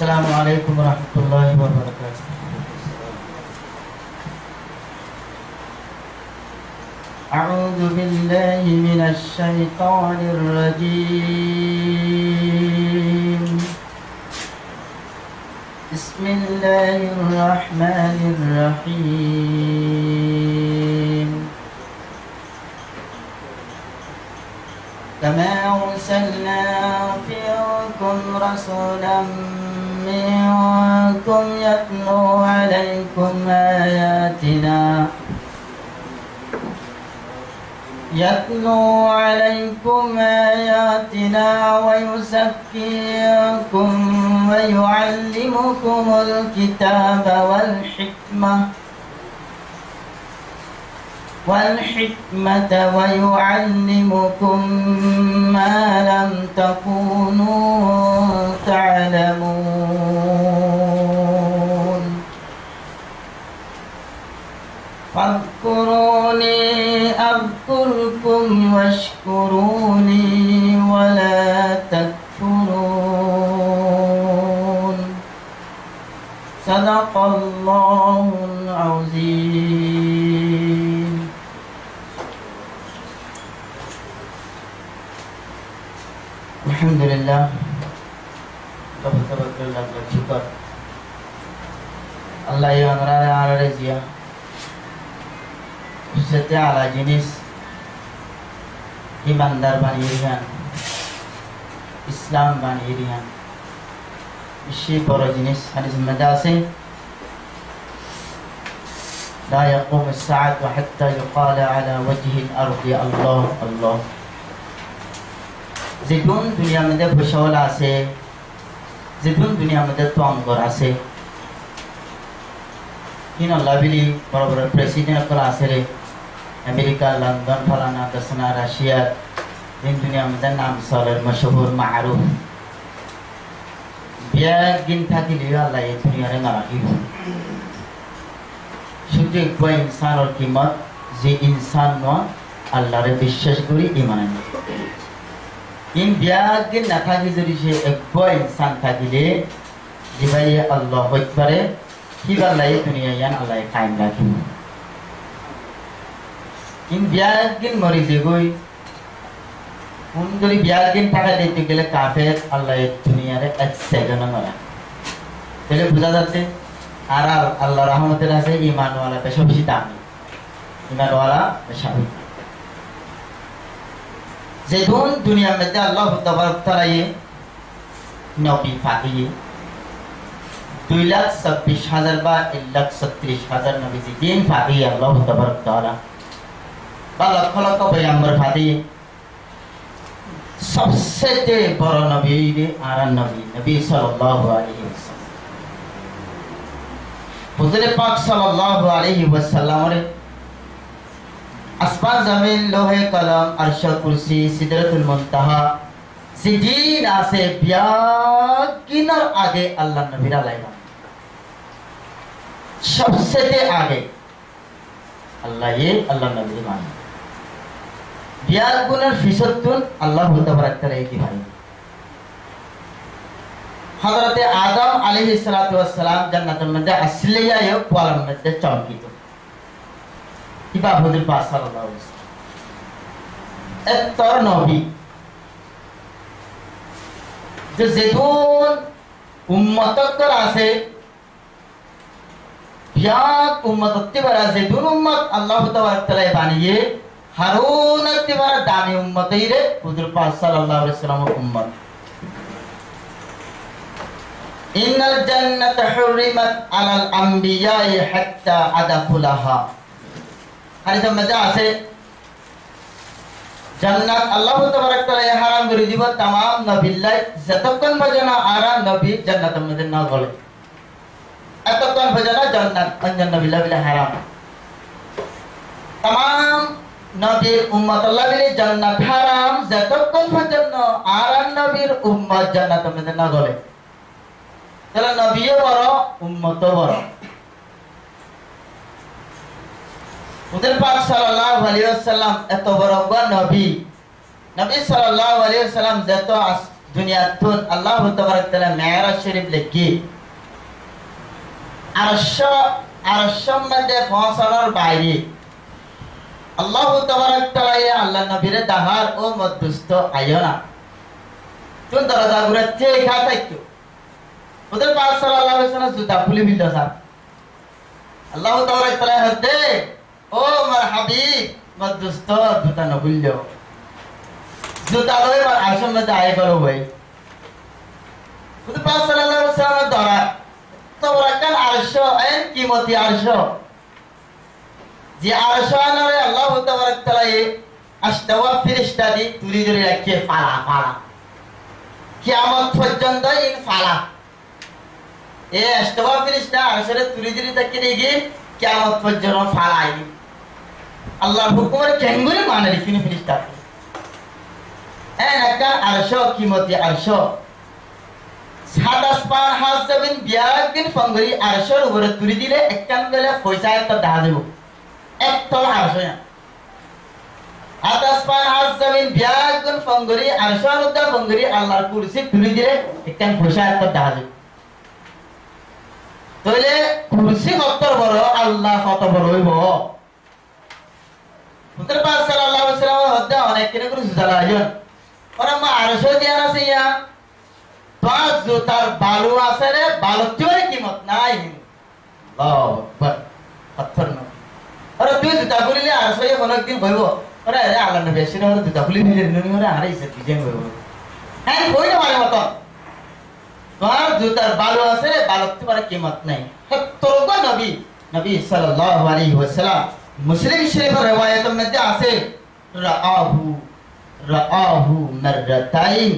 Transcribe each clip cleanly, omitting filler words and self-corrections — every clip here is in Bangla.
السلام عليكم ورحمة الله وبركاته. أعوذ بالله من الشيطان الرجيم. بسم الله الرحمن الرحيم. كما أرسلنا فيكم رسولا منكم يتلو عليكم آياتنا ويزكيكم ويعلمكم الكتاب والحكمة ويعلمكم ما لم تكونوا تعلمون فاذكروني أذكركم واشكروني ولا تكفرون صدق الله العظيم. Alhamdulillah, syukur Allah yang rara rezia setiap ala jenis imandar banirian Islam banirian isi para jenis hadis madasi la yaqum as-sa'atu hatta yuqala ala wajhi al-ardi Allah Allah. যেদিন দুনিয়ার মধ্যে ভূষল আছে, যেদিন দুনিয়ার মধ্যে তঙ্গর আছে, কিন লাবিলি বড় বড় প্রেসিডেন্ট করা আছে রে, আমেরিকা, লন্ডন, ফলানা, দশনা, রাশিয়া, দিন দুনিয়ার মধ্যে নাম চলের মশহুর মারুফ। বিয়া দিন থাকিলে আল্লাহ এই দুনিয়ারে নারাখিব। শুধু একবার ইনসানের কিমত যে ইনসান নয় আল্লাহরে বিশ্বাস করি ইমান আনি। in biagin na thaki jodi se ekbo insan thakile jibai Allah hoit pare kibar lai duniya yan Allah kaim rakhi in biagin mori jegoi undori biagin thaka dete gele kafir Allah duniya re ek second mara tele buja jatte ar Allah rahmater ase iman wala beshi beshi dami iman wala beshi যেদিন দুনিয়ার মধ্যে আল্লাহ তাবারক তাআলা নবী পাঠিয়ে 2,26,000 বা 1,36,000 নবী দিন পাঠিয়ে আল্লাহ তাবারক তাআলা বা লক্ষ লক্ষ পয়গম্বর পাঠিয়ে সবচেয়ে বড় নবী আর নবী সাল্লাল্লাহু আলাইহি ওয়াসাল্লাম হুজুর পাক সাল্লাল্লাহু আলাইহি ওয়াসাল্লামের আসমান জমিন লোহে কলম আরশ কুরসি সিদরাতুল মুনতাহা সিদিন আছে বিয়াকিনার আগে আল্লাহ নবীর আলাইহি সবচেয়ে আগে আল্লাহ নবীর মানে বিয়াগুনের ফিসতুন আল্লাহ তাবারক তাআলা কি ভাই হযরত আদম আলাইহিস সালাতু ওয়াস সালাম জান্নাতের মধ্যে আসলিয়া এ কোয়ালার মধ্যে চমকিত ইবা হুজুর পাক সাল্লাল্লাহু আলাইহি ওয়াসাল্লাম এতর নবী যে যেদিন উম্মত কর আছে বিয়াক উম্মত তিবার যেদিন উম্মত আল্লাহ তাবারক তাআলা বানিয়ে হারুন তিবার দামি উম্মতই রে হুজুর পাক সাল্লাল্লাহু আলাইহি ওয়াসাল্লামের উম্মত ইন্নাল জান্নাতা হুরিমাত আলাল আমবিয়াই হাত্তা আদাখুলাহা হাদিসের মধ্যে আছে জান্নাত আল্লাহ তাবারক তাআলা হারাম করে দিব तमाम নবিল্লাহ যতক্ষণ পর্যন্ত আর নবী জান্নাতের মধ্যে না গলে এতক্ষণ পর্যন্ত জান্নাত অন্য নবিল্লাহ বিলে হারাম तमाम নবীর উম্মত আল্লাহ বিলে জান্নাত হারাম যতক্ষণ পর্যন্ত আর নবীর উম্মত জান্নাতের মধ্যে না গলে তাহলে নবীও বড় উম্মতও বড় হুজুর পাক সাল্লাল্লাহু আলাইহি ওয়াসাল্লাম এত বড় নবী সাল্লাল্লাহু আলাইহি ওয়াসাল্লাম যত দুনিয়াতুন আল্লাহ তাবারাক তাআলা মেরাজ শরীফ লিখি আরশের মধ্যে পৌঁছানোর বাইরে আল্লাহ তাবারাক তাআলা আল্লাহ নবীর দাহার ও মধ্যস্থ আয়না তুন দরজা ঘুরে দেখা থাকতো ওদের পাক সাল্লাল্লাহু আলাইহি ওয়াসাল্লাম জুতা খুলে দিল স্যার আল্লাহ তাবারাক তাআলা হতে ও আমার হাবিব মধ্যস্থ জুতা না খুললো জুতা লয়ে আরশের মধ্যে আয় করো ভাই ওদের পাক সাল্লাল্লাহু আলাইহি ওয়াসাল্লাম ধরা তাবারাকাল আরশ এর কিমতি আরশ যে আরশ আনারে আল্লাহ তাবারাক তাআলা আশতাওয়া ফেরেশতা দি তুলি ধরে রাখে ফালা কিয়ামত পর্যন্ত ইন ফালা এ আশতাওয়া ফেরেশতা আরশে তুলি ধরে থাকে দেখি কিয়ামত পর্যন্ত ফালাই আল্লাহর হুকুমের কেঙ্গুরি মানে লিখিনি ফেরেশতা একটা আরশ কিমতি আরশ সাদাস পান হাজ জমিন বিয়াগিন ফঙ্গরি আরশের উপরে তুলি দিলে একখান বেলে পয়সা একটা দেখা যাব একটা আরশ না সাদাস পান হাজ জমিন বিয়াগিন ফঙ্গরি আরশের উপরে ফঙ্গরি আল্লাহর কুরসি তুলি দিলে একখান পয়সা একটা দেখা যাব তাহলে কুরসি কত বড় আল্লাহ কত বড় হইব মুতার পাক সাল্লাল্লাহু আলাইহি ওয়াসাল্লাম হদ্দা অনেক কিনে করে জালাজন ওরা মা আরশ দিয়া আছে ইয়া পাঁচ জুতার বালু আছে রে বালু চোরে কিমত নাই আল্লাহু আকবার পাথর না আরে তুই জুতা খুলিলে আর সয়ে অনেক দিন হইব আরে আরে আল্লাহ নবী এসে ওর জুতা খুলি নিজের ননি ওরে আরে ইসে ডিজাইন হইব হ্যাঁ কই না মানে মত তোমার জুতার বালু আছে রে বালু তোমার কিমত নাই তোর নবী নবী সাল্লাল্লাহু আলাইহি ওয়াসাল্লাম মুসলিম শরীফের riwayatের মধ্যে আছে রাআহু মাররাতাইন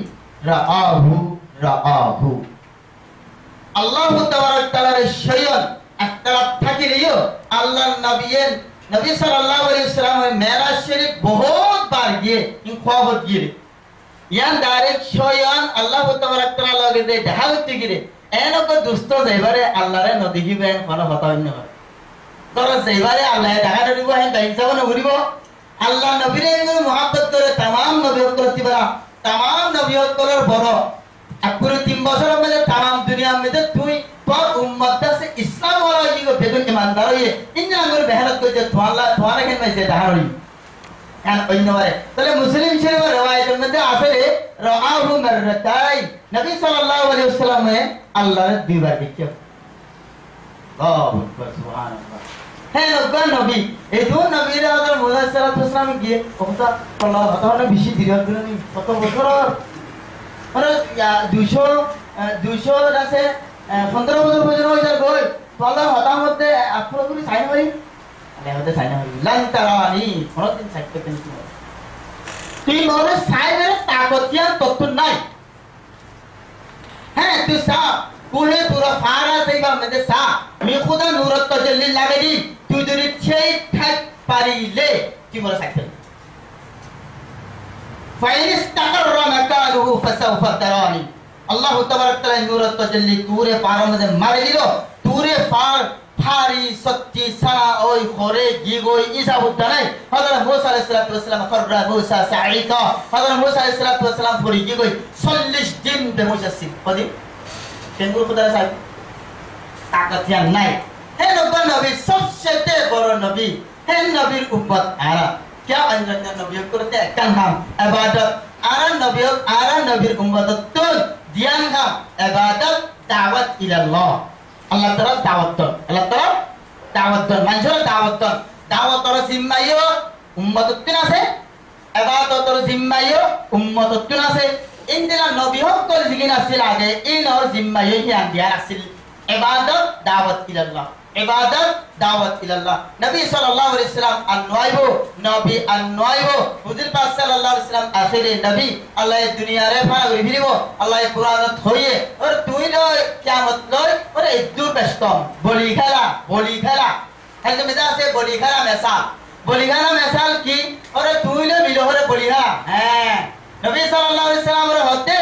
রাআহু আল্লাহ তাবারাক তাআলার শরীয়ত একতরফ থাকিলেও আল্লাহর নবী সাল্লাল্লাহু আলাইহি ওয়াসাল্লামের মেরাজ শরীফ বহুত বার গিয়ে খবর গিয়ে ইয়ান ডাইরেক্ট শয়ন আল্লাহ তাবারাক তাআলা লগে দে দেখা হতে গিয়ে এনক দুষ্ট যাইবারে আল্লাহরে নদিহিবেন কোন কথা হইন না তোর যাইবারে আল্লাহ দেখা দিব হেন বাইনসাব না ঘুরিব আল্লাহ নবীরে মুহাব্বত করে तमाम নবীয়তর তিবা तमाम নবীয়তর বড় আকুরে 3 বছরের মধ্যে तमाम দুনিয়ার মধ্যে তুই তোর উম্মত আছে ইসলাম ওরা ইগো বেদন ইমানদার হয়ে ইন্না করে মেহনত করতে তোয়ালা কেন মাইছে দাহারি কারণ অন্যবারে তাহলে মুসলিম শরীফের riwayatের মধ্যে আছে রাআহু মাররাতাই নবী সাল্লাল্লাহু আলাইহি ওয়াসাল্লাম আল্লাহর দুইবার দেখে আল্লাহু আকবার সুবহানাল্লাহ হ্যাঁ নবী এই দুই নবীর আদর মুহাম্মদ সাল্লাল্লাহু আলাইহি ওয়াসাল্লাম গিয়ে কথা আল্লাহ তাআলা বেশি দিন কত বছর মানে 200 আছে 15 বছর পর্যন্ত হইছে গই আল্লাহ হতার মধ্যে আপনারা কি সাইন হই আল্লাহ হতে সাইন হই লান তারানি কোনদিন সাইন করতে না তুই মনে সাইনের তাকতিয়া তত নাই হ্যাঁ তুই সা কোহে পুরো ফারা দেবা মধ্যে সা মি খুদা নূরত তাজাল্লি লাগাই তুই যদি সেই থাক পারিলে তুই মনে সাইন فإن استقر مكانه فسوف تراني الله تبارك وتعالى نور التجلي تورے پاروں میں مار لیو تورے پار پھاری سچی سنا اوئی خورے گیگوئی ایسا ہوتا نہیں حضرت موسیٰ علیہ السلام فرر موسیٰ سعیقا حضرت موسیٰ علیہ السلام فوری گیگوئی 40 دن بے مجسد پدی کنگور خدا صاحب طاقت یا نہیں ہے نبی سب سے بڑا نبی ہے نبی امت آرہ क्या अंजन नबियों करते हैं kan ham ibadat ara nabir umat itu dian ham ibadat dawat ilallah Allah Taala dawat manjur dawat orang zimmayo umat itu nase ibadat orang zimmayo umat itu nase indila nabiyok kalau jigi nasil aja in orang zimmayo yang dia nasil ibadat dawat ilallah इबादत दावत इल्लल्लाह नबी सल्लल्लाहु अलैहि वसल्लम अन्वाइबो नबी अन्वाइबो हुजूर पाक सल्लल्लाहु अलैहि वसल्लम आखिरी नबी अल्लाह दुनिया रे फाना रिभिरिबो अल्लाह कुरान थोये और तुई लो कियामत लो और इद्दु बेस्तम बोली खेला हज मिजा से बोली खेला मिसाल की और तुई लो मिलो रे बोली खेला हैं नबी सल्लल्लाहु अलैहि वसल्लम रे होते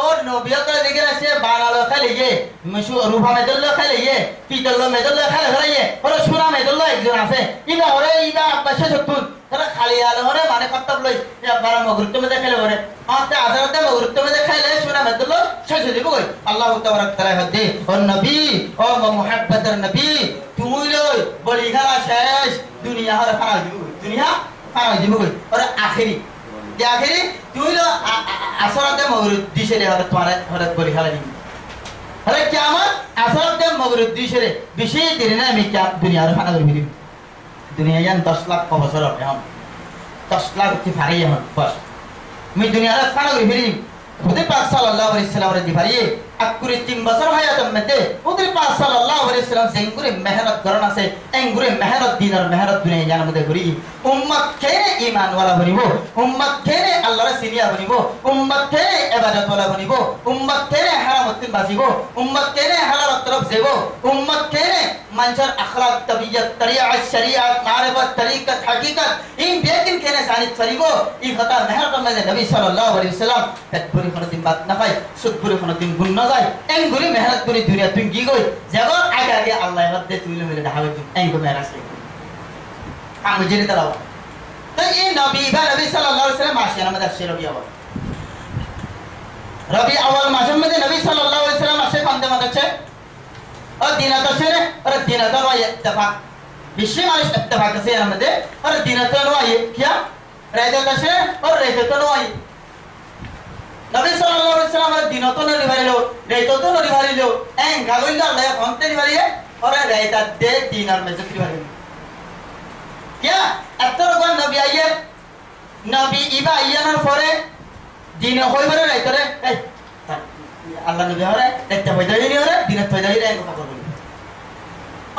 और नबियों का जिक्र से बानालो खेलिए मशु रूपा में दल्लो खेलिए पीतलो में दल्लो खेलिए और सुना में दल्लो एक जना से इबा और इबा बशे छतुन তারা খালি আলো হরে মানে কর্তব্য লই বারা মগরুত্ব মধ্যে খেলে হরে আতে আজারতে মগরুত্ব মধ্যে খাইলে সুরা মেদল শেষ হয়ে যাবে কই আল্লাহ তাবারাক তাআলা হদে ও নবী ও মুহাব্বতের নবী তুমি লই বলি খেলা শেষ দুনিয়া হরে ফানা দিব দুনিয়া ফানা দিব কই ওরে আখেরি যে আখেরি তুই লো আসরাতে মগরুত দিছে রে হরে তোমারে হরে বলি খেলা দিবি হরে কিয়ামত আসরাতে মগরুত দিছে রে বেশি দেরি না আমি কি দুনিয়া হরে ফানা করে দিবি দুনিয়া ইয়ান 10 লাখ বছর এখন 10 লাখ কি ফারি এখন বস আমি দুনিয়া হরে ফানা করে দিবি खुद पाक सल्लल्लाहु अलैहि वसल्लम रे दिवारिए अकुरे 3 बছর হায়াতম মধ্যে खुद पाक सल्लल्लाहु अलैहि वसल्लम সেঙ্গুরে মেহনত করনা সে এঙ্গুরে মেহনত দিনার মেহনত দুনিয়া জানা মধ্যে করি উম্মত কেনে ঈমান ওয়ালা বনিব উম্মত কেনে আল্লাহর সিনিয়া বনিব উম্মত কেনে ইবাদত ওয়ালা বনিব উম্মত কেনে হারামতিন বাজিব উম্মত কেনে হালালত তরফ যাব উম্মত কেনে মানুষের اخلاق তবিয়ত তরিয়া শরিয়ত মারিফত তরিকত হকিকত ইন বেকিন কেনে জানিত করিব ই কথা মেহনত মধ্যে নবী সাল্লাল্লাহু আলাইহি ওয়াসাল্লাম তৎপরি কোনদিন বাত না পাই সুদপুরি কোনদিন গুণ না যায় এঙ্গুরি মেহনত করি দুনিয়া তুই কি কই যাব আগে আগে আল্লাহর মধ্যে তুই মিলে ঢাবে এঙ্গু মেরাস আমি জেনে তালাও তো এই নবী সাল্লাল্লাহু আলাইহি ওয়াসাল্লাম আসেন আমাদের সে রবি আউয়াল মাসের মধ্যে নবী সাল্লাল্লাহু আলাইহি ওয়াসাল্লাম আসে কান্দে মাদাচ্ছে और दिनात से और दिनात नो इत्तेफाक विषय में इत्तेफाक से हमदे और दिनात नो ये क्या रहते से और रहते नो ये नबी सल्लल्लाहु अलैहि वसल्लम दिनात नो रिवारिलो रहते तो नो रिवारिलो एन गागोइला ले हमते रिवारिए और रहता दे दिनार में जिक्र रिवारिलो क्या अतर को नबी आइए नबी इबा आइयानर फरे दिन होई बरे रहते रे अल्लाह नबी हरे देखते बजाई नहीं हरे दिन बजाई रे को खबर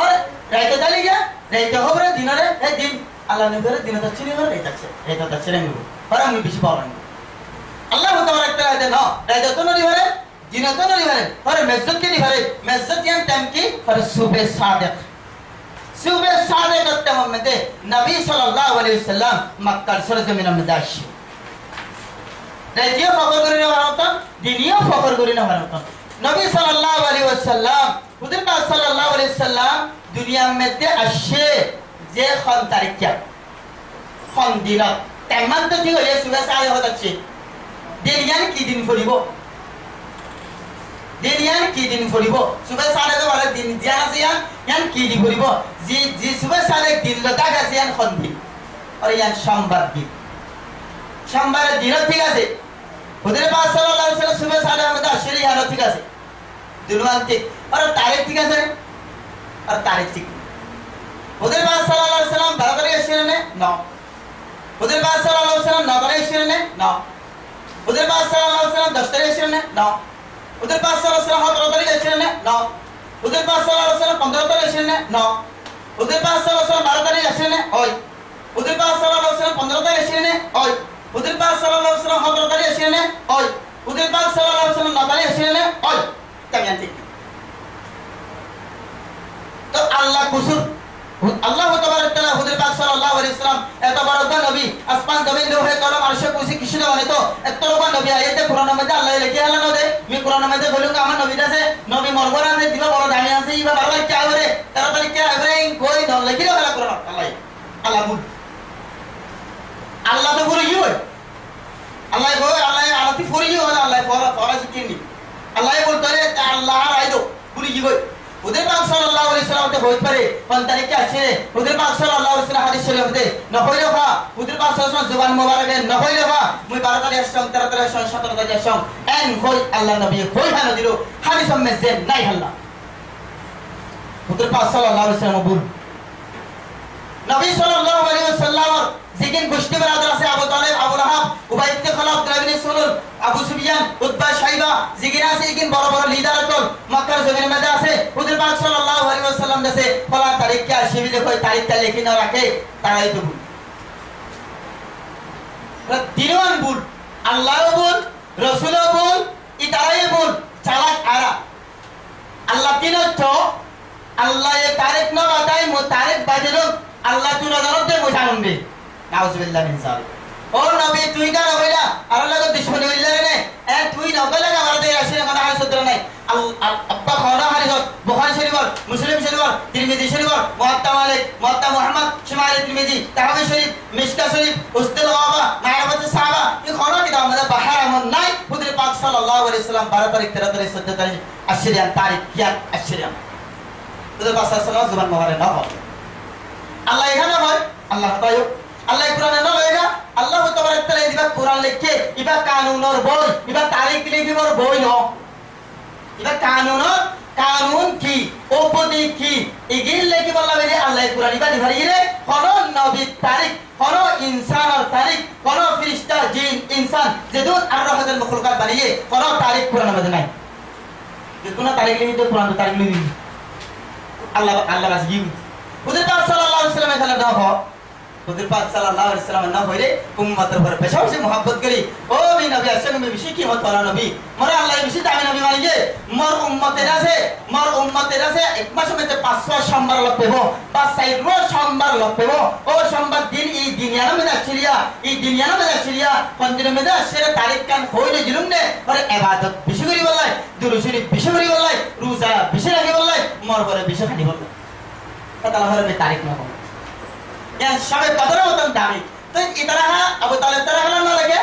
और रहते चली गया रहते हो रे दिन रे ए दिन अल्लाह नबी हरे दिन तक चली हरे रहते तक चले और हम बीच पावन अल्लाह तबारक तआला दे ना रहते तो नहीं हरे दिन तो नहीं हरे और मस्जिद के नहीं हरे मस्जिद यान टाइम की और सुबह सादिक तम में दे नबी सल्लल्लाहु अलैहि वसल्लम मक्का सरजमीन में दाश রাজিও ফখর করি না ভারতন দিনিও ফখর করি না ভারতন নবী সাল্লাল্লাহু আলাইহি ওয়াসাল্লাম হুজুর পাক সাল্লাল্লাহু আলাইহি ওয়াসাল্লাম দুনিয়ার মধ্যে আসে যে খন তারিখা খন দিন তেমন তো ঠিক হলে সুরা সালে হচ্ছে দিনিয়ান কি দিন ফরিব দিনিয়ান কি দিন ফরিব সুরা সালে তো বলে দিন জানা জিয়ান ইয়ান কি দিন ফরিব জি সুরা সালে দিন লতা গেছে ইয়ান খন দিন আর ইয়ান সোমবার দিন সোমবারের দিন ঠিক আছে হুজুর পাক সাল্লাল্লাহু আলাইহি ওয়াসাল্লাম সুবহ সালে আমাদের আশরি হালো ঠিক আছে দিনওয়ান ঠিক আর তারিখ ঠিক আছে আর তারিখ ঠিক হুজুর পাক সাল্লাল্লাহু আলাইহি ওয়াসাল্লাম 12 তারিখ আসেন না হুজুর পাক সাল্লাল্লাহু আলাইহি ওয়াসাল্লাম 9 তারিখ আসেন না হুজুর পাক সাল্লাল্লাহু আলাইহি ওয়াসাল্লাম 10 তারিখ আসেন না হুজুর পাক সাল্লাল্লাহু আলাইহি ওয়াসাল্লাম 17 তারিখ আসেন না হুজুর পাক সাল্লাল্লাহু আলাইহি ওয়াসাল্লাম 15 তারিখ আসেন না হুজুর পাক সাল্লাল্লাহু আলাইহি ওয়াসাল্লাম 12 তারিখ আসেন ওই হুজুর পাক সাল্লাল্লাহু আলাইহি ওয়াসাল্লাম 15 তারিখ আসেন ওই হুজুর পাক সাল্লাল্লাহু আলাইহি ওয়াসাল্লাম 17 তারিখ আসেন ওই হুজুর পাক সাল্লাল্লাহু আলাইহি ওয়াসাল্লাম 9 তারিখ আসেন ওই কেমন ঠিক তো আল্লাহ কুসুর আল্লাহ তাবারক তাআলা হুজুর পাক সাল্লাল্লাহু আলাইহি ওয়াসাল্লাম এত বড় নবী আসমান জমিন লোহে কলম আরশ কুরসি কিছু না মানে তো এত বড় নবী আয়াতে কোরআন মধ্যে আল্লাহ লিখে আল্লাহ নদে আমি কোরআন মধ্যে বলুন আমার নবী আছে নবী মরবরা আছে দিবা বড় দামি আছে ইবা বারবার কি আরে তাড়াতাড়ি কি আরে কই ন লিখে দাও কোরআন আল্লাহ মুদ আল্লাহ তো পুরো কি হয় আল্লাহ কই আল্লাহ আলাতি ফুরি কি হয় আল্লাহ ফরা শিখিনি আল্লাহ বলতে রে আল্লাহ আইদো পুরি কি হয় হুজুর পাক সাল্লাল্লাহু আলাইহি ওয়াসাল্লাম তে হইত পারে কোন তারিখে আছে হুজুর পাক সাল্লাল্লাহু আলাইহি ওয়াসাল্লাম হাদিস শরীফ তে নহইলো হা হুজুর পাক সাল্লাল্লাহু আলাইহি ওয়াসাল্লাম জবান মোবারকে নহইলো হা মুই 12 তারিখ আসলাম 13 তারিখ আসলাম 17 তারিখ আসলাম এন কই আল্লাহ নবী কই হানা দিলো হাদিস মে যে নাই আল্লাহ হুজুর পাক সাল্লাল্লাহু আলাইহি ওয়াসাল্লাম বল নবী সাল্লাল্লাহু আলাইহি ওয়াসাল্লাম जिकिन गोष्ठी बरादर আছে আবু তালেব আবু লাহাব উবাই ইবনে খালাব দ্রাবিনী সুলুল আবু সুফিয়ান উতবা শাইবা জিকিন আছে ইকিন বড় বড় লিডার কল মক্কার জমিনের মধ্যে আছে হুজুর পাক সাল্লাল্লাহু আলাইহি ওয়াসাল্লাম দেশে ফলা তারিখ কে আসিবি দেখো তারিখটা লিখি না রাখে তারাই তো ভুল দিনওয়ান ভুল আল্লাহও ভুল রাসূলও ভুল ই তারাই ভুল চালাক আরা আল্লাহ তিন তো আল্লাহ এ তারিখ না বাতাই মো তারিখ বাজেলো আল্লাহ তুই নজর দে মোজানুন দে নাউজুবিল্লাহ মিন যালিক ও নবী তুই কার হইলা আর লাগো দুশমনি হইলা রে এ তুই নকলে আমার দে আসে মানে আর সত্র নাই আব্বা খাওয়া হাদিস বুখারী শরীফ মুসলিম শরীফ তিরমিজি শরীফ মুওয়াত্তা মালিক মুওয়াত্তা মুহাম্মদ শিমাইল তিরমিজি তাহাবি শরীফ মিশকা শরীফ উসতুল গাবা মা'রিফাতুস সাহাবা এই খাওয়া কিতাব আমাদের বাহার এমন নাই হুজুর পাক সাল্লাল্লাহু আলাইহি সাল্লাম 12 তারিখ 13 তারিখ 14 তারিখ আশরিয়ান তারিখ কিয়াত আশরিয়ান হুজুর পাক সাল্লাল্লাহু আলাইহি সাল্লাম মোবারক না হয় আল্লাহ এখানে হয় আল্লাহ তাআলা আল্লাহ কোরআনে না লেখা আল্লাহ তাবারক তাআলা দিবা কোরআন লিখে ইবা কানুনের বই ইবা তারিখ লিখিবার বই ন ইবা কানুন কি উপদি কি ইগিল লেখি বললা বেরে আল্লাহ কোরআন ইবা দিবারিরে কোন নবীর তারিখ কোন ইনসানের তারিখ কোন ফেরেশতা জিন ইনসান যেদুন 18000 মখলুকাত বানিয়ে কোন তারিখ কোরআনের মধ্যে নাই কোন তারিখ লিখি তো কোরআন তারিখ লিখি আল্লাহ বাস গিয়ে হুজুর পাক সাল্লাল্লাহু আলাইহি ওয়াসাল্লাম এখানে দাও হুজুর পাক সাল্লাল্লাহু আলাইহি ওয়াসাল্লাম না হইরে উম্মতের উপর বেশি বেশি mohabbat করি ও বি নবী আসেন মে বেশি কি মত করা নবী মোর আল্লাহ বেশি দামি নবী মানিয়ে মোর উম্মতের আছে এক মাস মধ্যে 500 সোমবার লগ পেবো বা 4 সোমবার লগ পেবো ও সোমবার দিন এই দুনিয়ার মধ্যে আসিয়া পন্দির মধ্যে আসলে তারিখ কান হইলে জুলুম নে পরে ইবাদত বেশি করি বললাই দুরূদ শরীফ বেশি করি বললাই রোজা বেশি রাখি বললাই মোর পরে বেশি খানি বললাই কথা হরে তারিখ না या सबे कदर होतन दामी तो इतरा अब ताले तरह हला ना लगे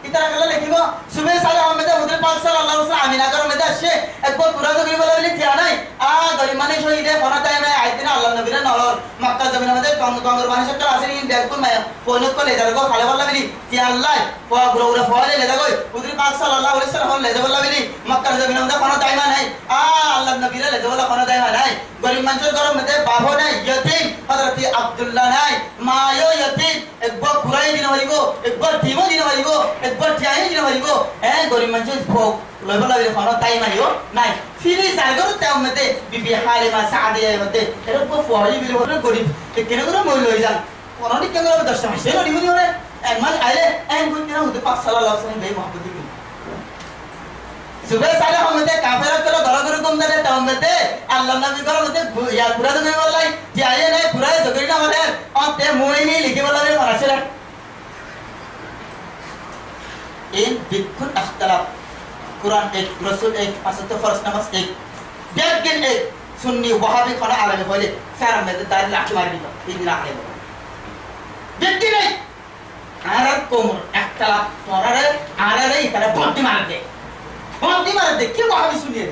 इतरा हला लिखिबो सुबह साले हमें हुजूर पाक सल्लल्लाहु अलैहि वसल्लम आमिना करो में আসে একবার পুরা জমি বলে বলি থিয়া নাই গরিব মানে শহীদে কোন টাইমে আইদিন আল্লাহ নবীর নলর মক্কা জমিনের মধ্যে কঙ্গর মানুষ একটা আছে ইন বেকুল মায়া কোনক কলে যারগো খালে বললা বলি থিয়া আল্লাহ ফয়া গুরুরা ফয়ালে লে যাগো হুজুর পাক সাল্লাল্লাহু আলাইহি ওয়াসাল্লাম লে যাবল্লা বলি মক্কা জমিনের মধ্যে কোন টাইম নাই আল্লাহ নবীর লে যাবল্লা কোন টাইম নাই গরিব মানুষের ঘরের মধ্যে বাবু নাই ইয়তিম হযরত আব্দুল্লাহ নাই মায়ো ইয়তিম একবার পুরাই দিন হইবো একবার দিমো দিন হইবো একবার টিয়াই দিন হইবো গরিব মানুষের ভোগ লইবলা বলি কোন টাইম আইও নাই ফিরি জারগর তাও মতে বিবি হালিমা সাদিয়া মতে এরকম ফলি বিলি হরে গরিব কেন করে মই লই যান কোন দিকে কেন 10 মাস লড়ি মনি হরে এক মাস আইলে এক গুণ কেন হুজুর পাক সাল্লাল্লাহু আলাইহি ওয়াসাল্লাম মহব্বত দিবি সুবে সালে হমতে কাফেরা করে গলগর কম দে তাও মতে আল্লাহ নবী করে মতে ইয়া পুরা দমে বললাই যে আইলে নাই পুরা জগরি না মানে অতে মুইনি লিখি বললাই ফরাসে इन बिल्कुल अख्तलाफ कुरान एक रसूल एक असत फर्ज नमाज एक बेगिन एक सुन्नी वहाबी खाना आलम बोले सारा में दार लाठी मार दिया इन लाखे बेगिन एक आरब कोमर अख्तलाफ तोरारे आररे इतना बंटी मार दे क्यों वहाबी सुनिए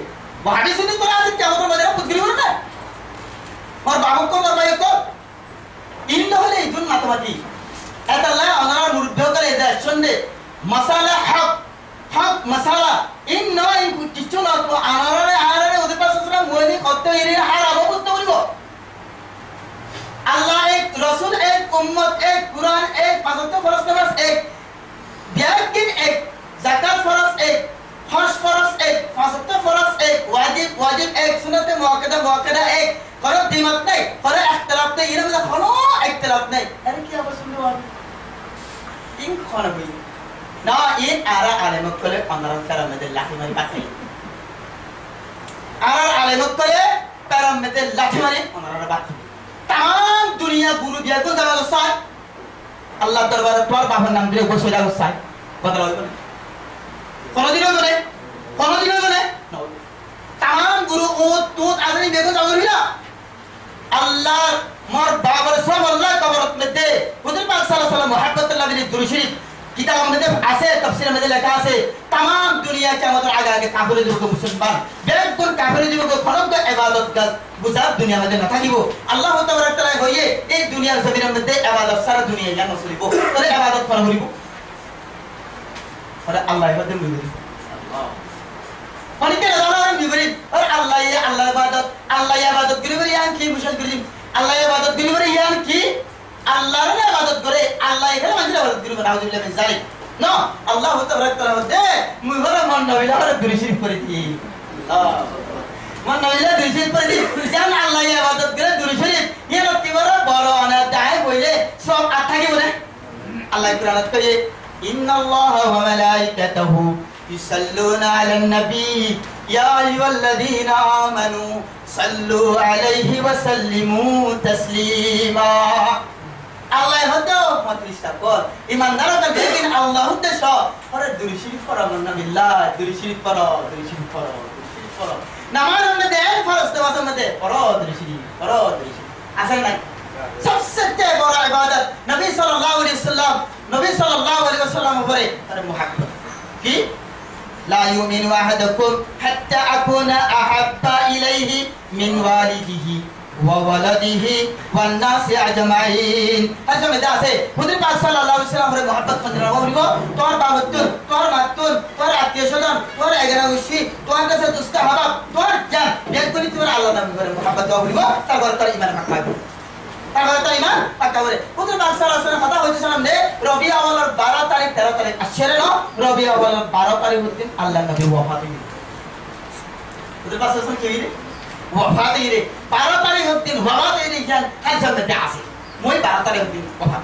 तो आज क्या होता मजेरा पुतगरी बोलना और बाबू को और भाई को इन दोले इतुन मातमाती ऐतल्ला अनारा मुर्दो करे इधर सुनने मसाला हक मसाला इन न इन किच्छु न तो आनारे उदे पास ससरा मोनी कत्ते इरे हाराम बुझते বলবো আল্লাহ এক রাসূল এক উম্মত এক কুরআন এক পাঁচওয়াক্ত ফরজ নামাজ এক বিয়াকিন এক যাকাত ফরজ এক হজ ফরজ এক পাঁচওয়াক্ত ফরজ এক ওয়াজিব এক সুন্নাতে মুআক্কাদা এক কোন দ্বিমত নাই কোন ইখতিলাফ নাই এর মধ্যে কোনো ইখতিলাফ নাই আরে কি আবার শুনতে পারবে ইন কোন বই ना ये आरा आलेमक कोले 15 फेरा में दे लाठी मारी बात आरा आलेमक कोले पेरा में दे लाठी मारी 15 बात तमाम दुनिया गुरु दिया तो जगह गुस्सा अल्लाह दरबार पर बाबा नाम दिले बसो जा गुस्सा बदला होई कोन दिनो बने तमाम गुरु ओ तू आदमी बेगो जागर हिला अल्लाह मोर बाबर सब अल्लाह कबरत में दे हुजूर पाक सल्लल्लाहु अलैहि वसल्लम मोहब्बत अल्लाह बिन दुरूद शरीफ किताब में আছে तफसीर में लिखा আছে तमाम दुनिया के मतलब आगे काफिर जो मुसलमान बिल्कुल काफिर जो खलक द इबादत का गुजार दुनिया में न থাকিব আল্লাহ তাবারক তাআলা হইয়ে এই দুনিয়ার জমিনের মধ্যে ইবাদত সারা দুনিয়া জানো চলিব তাহলে ইবাদত করা হইব আরে আল্লাহ ইবাদত মিলবে আল্লাহ অনেকে জানার মিলবে আর আল্লাহ ইবাদত করিবে ইয়ান কি মুশকিল করি আল্লাহ ইবাদত করিবে ইয়ান কি আল্লাহর ইবাদত করে আল্লাহ এখানে মানুষের ইবাদত করিবে নাউযুবিল্লাহ মিন যালিক না আল্লাহ তাবারক তাআলা মধ্যে মুহরা মন নবিলা আর দুরূদ শরীফ করে দি আল্লাহ মন নবিলা দুরূদ শরীফ করে দি জান আল্লাহ ইবাদত করে দুরূদ শরীফ এর কি বড় অনাদায় বলে সব আঠাকি বলে আল্লাহ কুরআনত কয়ে ইন্নাল্লাহা ওয়া মালাইকাতাহু ইউসাল্লুনা আলান নবী ইয়া আইয়ুহাল্লাযীনা আমানু সাল্লু আলাইহি ওয়া সাল্লিমু তাসলিমা আল্লাহ হতো মাতৃষ্টা কর ইমানদার কা দেখেন আল্লাহ উদ্দেশ্য আরে দুরূদ শরীফ পড়া না বিল্লাহ দুরূদ শরীফ পড়ো পড়ো নামাজ মধ্যে ফরজ নামাজের মধ্যে পড়ো দৃষ্টি আসল নাই সবচেয়ে বড় ইবাদত নবী সাল্লাল্লাহু আলাইহি ওয়াসাল্লাম উপরে তার মুহাব্বত কি লা ইউমিনু আহাদুকুম হাত্তা আকুনা আহাব্বা ইলাইহি মিন ওয়ালিদিহি ওয়া ওয়ালাদিহি ওয়ান নাসি আজমাইন আসলে আছে হুজুর পাক সাল্লাল্লাহু আলাইহি ওয়াসাল্লাম উপরে মুহাব্বত মন্দির বলিব তোর বাবতুন তোর মাতুন তোর আত্মীয়স্বজন তোর এগরাউসি তোর কাছে দুস্ত হাবা তোর জান বেকুনি তোর আল্লাহ নবী করে মুহাব্বত বলিব তারপর তোর ঈমান পাকা তারপর তার ঈমান পাকা করে হুজুর পাক সাল্লাল্লাহু আলাইহি ওয়াসাল্লাম কথা হইছে সালাম দে রবিউল আউয়াল 12 তারিখ 13 তারিখ আসরে ন রবিউল আউয়াল 12 তারিখ দিন আল্লাহ নবী ওয়াফাত হইল হুজুর পাক সাল্লাল্লাহু আলাইহি ওয়াসাল্লাম ওয়াফাত হইল 12 তারিখ দিন ওয়াফাত হইল জান হাদিসের মধ্যে আছে মই 12 তারিখ দিন ওয়াফাত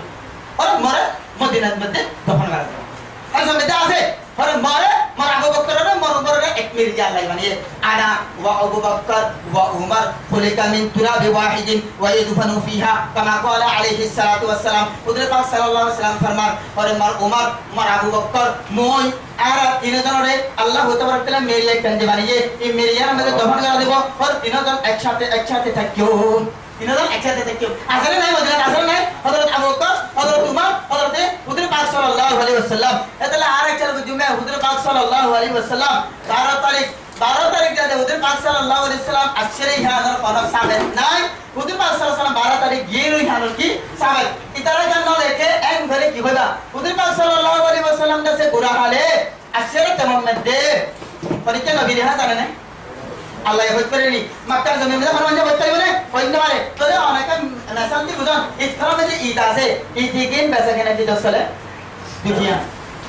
আর মরে মদিনার মধ্যে দফন করা যায় হাদিসের মধ্যে আছে আর মরে মার আবু বকর আর মর উমরের এক মির্জা আল্লাহ বানিয়ে আনা ওয়া আবু বকর ওয়া উমর খুলিকা মিন তুরাবি ওয়াহিদিন ওয়া ইদফানু ফিহা কামা ক্বালা আলাইহিস সালাতু ওয়াস সালাম হুজুর পাক সাল্লাল্লাহু আলাইহি ওয়াসাল্লাম ফরমান আর মার উমর মার আবু বকর মই আর তিনজনরে আল্লাহ তাবারক তাআলা মেরি এক কান্দে বানিয়ে এই মেরিয়ার মধ্যে দফন করা দেব আর তিনজন একসাথে থাকিও তিনজন একসাথে থাকিও আসলে নাই মদিনা আসলে নাই হযরত আবু বকর হযরত উমর হযরত হুজুর পাক সাল্লাল্লাহু আলাইহি ওয়াসাল্লাম এতলা আর একটা জুমা হুজুর পাক সাল্লাল্লাহু আলাইহি ওয়াসাল্লাম 12 তারিখ যাতে হুজুর পাক সাল্লাল্লাহু আলাইহি ওয়াসাল্লাম আসরে ইহানোর কোন সাবেত নাই হুজুর পাক সাল্লাল্লাহু আলাইহি ওয়াসাল্লাম 12 তারিখ গিয়েরই ইহানোর কি সাবেত ইতারা জান্ন লেখে এক ঘরে কি হইবা হুজুর পাক সাল্লাল্লাহু আলাইহি ওয়াসাল্লাম কাছে গুনাহ হলে আসরে তেমন মধ্যে পরীক্ষা নবী রেহা জানে না আল্লাহ হইত করেনি মক্কার জমিনে যখন মানে হইত করিবনে হইত না পারে তো অনেক নাসান্তি বুঝন ইসলামে যে ঈদ আছে ঈদ দিন বেচা কেনা কি দসলে দুনিয়া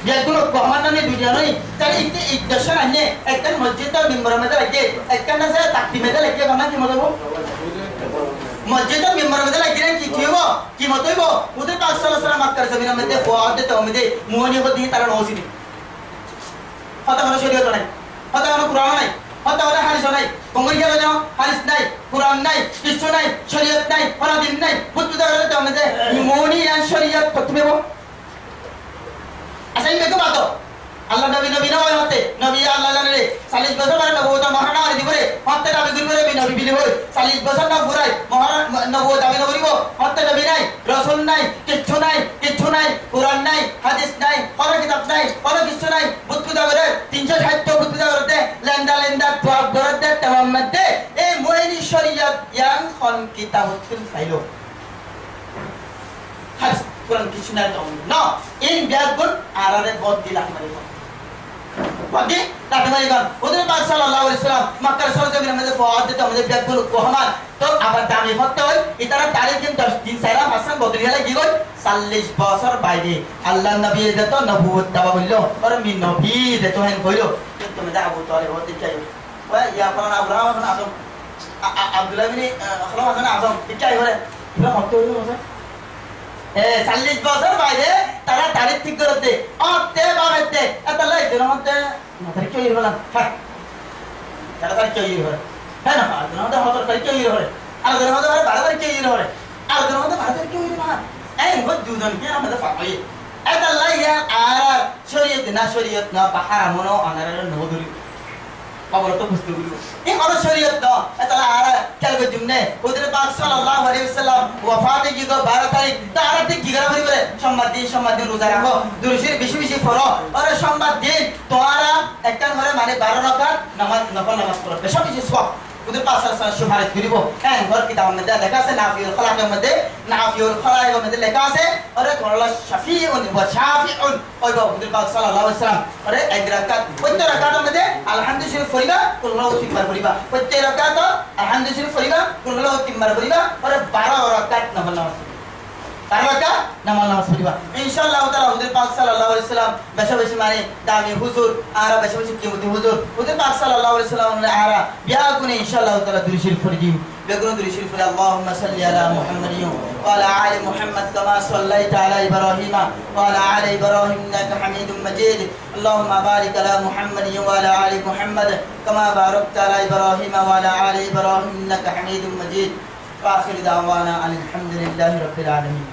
যেগুলো কমান্ডানি দুনিয়া নই তার ঈদ দর্শন আনে একটা মসজিদের মিম্বরের মধ্যে লাগে একটা না সে তাকতি মধ্যে লাগে বানা কি মতলব মসজিদের মিম্বরের মধ্যে লাগে কি হইব কি মত হইব হুজুর পাক সাল্লাল্লাহু আলাইহি ওয়াসাল্লাম মক্কার জমিনের মধ্যে ফুয়াদ তওমিদে মুহনি হদি তারা নওসিনি হতা কোন শরীয়ত নাই হতা কোন কুরআন নাই হতা কোন হাদিস নাই কঙ্গরিয়া জানো হাদিস নাই কুরআন নাই কিছু নাই শরীয়ত নাই কোন দিন নাই বুদ্ধ তওমিদে মুহনি আর শরীয়ত কতবেব আচ্ছা এই মেকো বাতো আল্লাহ নবী না হতে নবী আল্লাহ জানে 40 বছর পরে নবুয়ত মহারণা হই দিবরে হতে দাবি করে নবী বিলি হই 40 বছর না ঘুরাই নবুয়ত দাবি করিব হতে নবী নাই রাসূল নাই কিছু নাই কুরআন নাই হাদিস নাই কোন কিতাব নাই কোন কিছু নাই বুদ্ধ দাবরে 360 বুদ্ধ দাবরে লেন্দা তোয়াব দরতে तमाम মধ্যে এই মুহিনী শরীয়ত ইয়ান খন কিতাবুল ফাইলো হাদিস কুরআন কিছু নাই তো না ইন বিয়াগুন আরারে বদ দিলা মারি বদি তাতে মারি গান হুজুর পাক সাল্লাল্লাহু আলাইহি ওয়াসাল্লাম মক্কার সরজমিনের মধ্যে ফওয়াদ দিতে আমাদের বিয়াগুন কোহমান তো আবার দামি হতে হয় ইতারা তারিখ দিন 10 দিন সারা হাসান বদরিয়ালে কি কই 40 বছর বাইরে আল্লাহ নবী যত নবুয়ত দাবা বললো আর মি নবী যত হেন কইলো তুমি দা আবু তালেব হতে চাই ওয়া ইয়া ফালান আব্রাহাম ফালান আজম আব্দুল্লাহ ইবনে খলাম হাসান আজম ইচ্ছাই করে ইবা হতে হইলো না 40 বছর বাইরে তারা তারিখ ঠিক করতে অতে বাবাতে এতলা এর মধ্যে তারিখ কি হলো হ্যাঁ তারা তারিখ কি হলো হ্যাঁ না তার মধ্যে হতো তারিখ কি হলো আর তার মধ্যে 12 তারিখ কি হলো আর তার মধ্যে 12 তারিখ কি হলো না এই বহুত দুজন কি আমাদের ফাঁকি এতলা ইয়া আর শরীয়ত না পাহাড় মনো আনারে নদুরি খবর তো বুঝতে বলবো এই কোন শরীয়ত না এতলা আর কেলবে জুমনে হুজুর পাক সাল্লাল্লাহু আলাইহি ওয়াসাল্লাম ওয়াফাতে কি 12 তারিখ তারাতে কি করা বলে সোমবার দিন রোজা রাখো দুরুশির বেশি ফরো আর সোমবার দিন তোমরা একটা ঘরে মানে 12 রাকাত নামাজ নফল নামাজ পড়ো বেশি সওয়াব হুজুর পাক সাল্লাল্লাহু আলাইহি ওয়াসাল্লাম সুপারিশ করিব কেন ঘর কিতাবের মধ্যে লেখা আছে নাফিউল খলায়ের মধ্যে লেখা আছে আরে কোনলা শাফিউন ওয়া শাফিউন ওইবা হুজুর পাক সাল্লাল্লাহু আলাইহি ওয়াসাল্লাম আরে এক রাকাত প্রত্যেক রাকাতের মধ্যে আলহামদুলিল্লাহ পড়িবা কুল্লাহু তিনবার পড়িবা প্রত্যেক রাকাত আলহামদুলিল্লাহ পড়িবা কুল্লাহু তিনবার পড়িবা আরে 12 রাকাত নফল নামাজ তারকা নামাজ পড়িবা ইনশাআল্লাহ তাআলা হুজুর পাক সাল্লাল্লাহু আলাইহি ওয়াসাল্লাম বেশি মানে দামি হুজুর আর বেশি কিমতি হুজুর পাক সাল্লাল্লাহু আলাইহি ওয়াসাল্লাম আরা বিয়া গুনে ইনশাআল্লাহ তাআলা দুরূদ শরীফ পড়ি দিও বেগুন দুরূদ শরীফ পড়ি আল্লাহুম্মা সাল্লি আলা মুহাম্মাদিন ওয়া আলা আলি মুহাম্মাদ কামা সাল্লাইতা আলা ইব্রাহিম ওয়া আলা আলি ইব্রাহিম ইন্নাকা হামিদুম মাজিদ আল্লাহুম্মা বারিক আলা মুহাম্মাদিন ওয়া আলা আলি মুহাম্মাদ কামা বারাকতা আলা ইব্রাহিম ওয়া আলা আলি ইব্রাহিম ইন্নাকা হামিদুম মাজিদ وآخر دعوانا أن الحمد لله رب العالمين